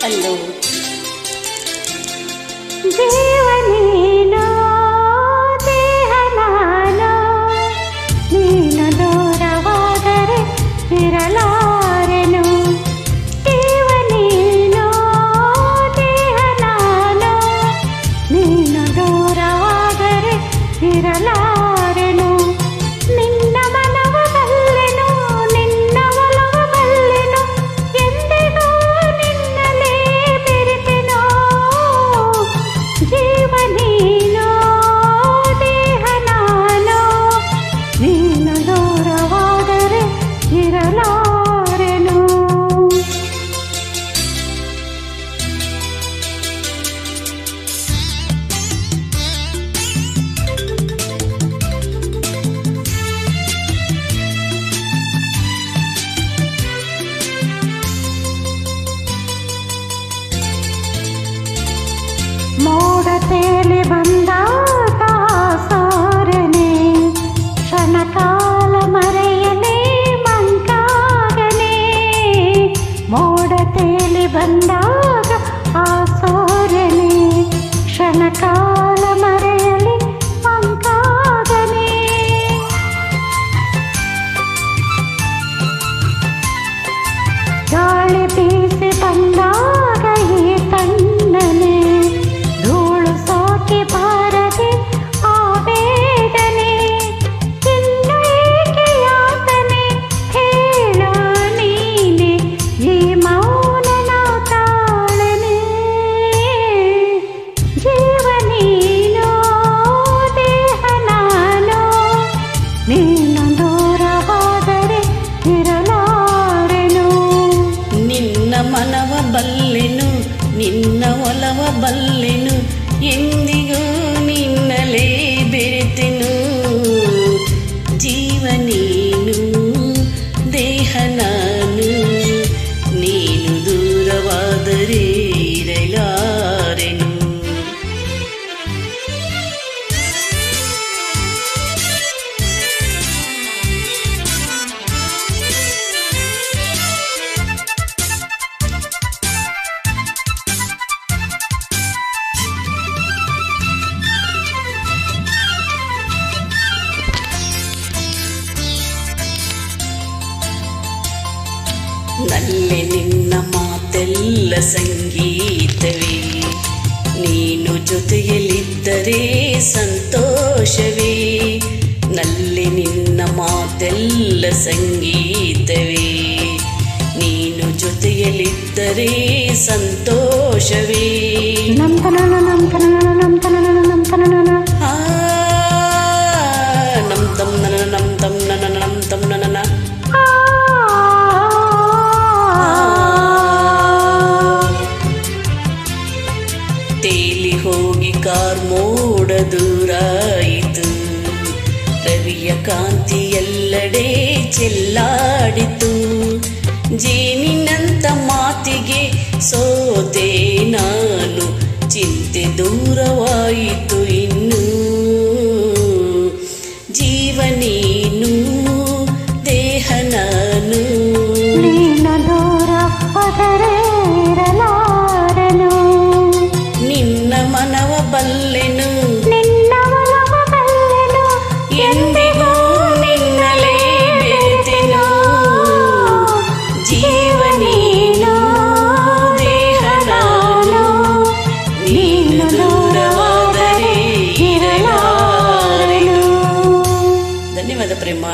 ಅಲ್ಲೋ ಜೀವನೇನೋ ದೇಹ ನಾನೋ ನೀನು ದೂರವಾದರೆ ಇರಲಾರೆನು. ಜೀವನೇನೋ ದೇಹ ನಾನೋ ನೀನು ದೂರವಾದರೆ ಇರಲಾರೆನು. ನಿನ್ನ ಮನವ ಬಲ್ಲೆನು, ನಿನ್ನ ಒಲವ ಬಲ್ಲೆನು, ಎಂದಿಗೂ ನಿನ್ನಲೇ ಬೆರೆತೆನೋ. ಜೀವನೇನೋ ದೇಹ ನಾನೋ ನೀನು ದೂರವಾದರೆ ಇರಲಾರೆನು. ಮೋಡ ತೇಲಿ ಬಂದಾಗ ಸಾರನೆ ಕ್ಷಣಕಾಲ ಮರೆಯಲೇ ಮಂಕಾಗನೆ. ಮೋಡ ತೇಲಿ ಬಂದಾಗ ಆ ಸೂರ್ಯನೇ ಕ್ಷಣಕಾಲ ಮರೆಯಲಿ ಮಂಕಾಗನೆ. ಗಾಳಿ ಬೀಸಿ ಬಂದಾಗ ಈ ತಣ್ಣನೆ ಧೂಳು ಸೋಕಿ ಬಾರದೆ ಆ ಬೇಗನೆ. ಇನ್ನು ಏಕೆ ಯಾತನೆ ಹೇಳ ನೀನೆ, ಈ ಮೌನನ ತಾಳನೆ. ಜೀವನೇನೋ ದೇಹ ನಾನೋ ನೀನು ದೂರವಾದರೆ ಇರಲಾರೆನು. ನಿನ್ನ ಮನವ ಬಲ್ಲೆನು, ನಿನ್ನ ಒಲವ ಬಲ್ಲೆನು, ಎಂದಿಗೂ ನಿನ್ನಲೇ ಬೆರೆತೆನು. ಜೀವನೇನು ದೇಹ ನಾನು ನೀನು ದೂರವಾದರೆ ಇರಲಾರೆನು. ನಲ್ಲೆ ನಿನ್ನ ಮಾತೆಲ್ಲ ಸಂಗೀತವೇ, ನೀನು ಜೊತೆಯಲ್ಲಿದ್ದರೆ ಸಂತೋಷವೇ. ನಲ್ಲೆ ನಿನ್ನ ಮಾತೆಲ್ಲ ಸಂಗೀತವೇ, ನೀನು ಜೊತೆಯಲ್ಲಿದ್ದರೆ ಸಂತೋಷವೇ. ನಂತನನ ನಂತನನ ನಂತನನ ನಂತನನ ಆ ನಮ್ ತಮ್ ನನ ನಮ್ ತಮ್ ನನ ನಮ್ ತಮ್ ನನ ತೇಲಿ ಹೋಗಿ ಕಾರ್ಮೋಡ ದೂರಾಯಿತು, ರವಿಯ ಕಾಂತಿ ಎಲ್ಲೆಡೆ ಚೆಲ್ಲಾಡಿತು. ಜೇನಿನಂತ ಮಾತಿಗೆ ಸೋತೆ ನಾನು, ಚಿಂತೆ ದೂರವಾಯಿತು ಇನ್ನು. ಜೀವನೇನು ದೇಹ ನಾನು ನೀನು ದೂರವಾದರೆ ಇರಲಾರೆನು. ನಿನ್ನ ಮನವ ಬಲ್ಲೆನು, ನಿನ್ನ ಒಲವ ಬಲ್ಲೆನು, ಎಂದಿಗೂ ನಿನ್ನಲೇ ಬೆರೆತೆನು. ಜೀವನೇನು ದೇಹ ನಾನು ನೀನು ದೂರವಾದರೆ ಇರಲಾರೆನು. ಧನ್ಯವಾದ ಪ್ರೇಮ.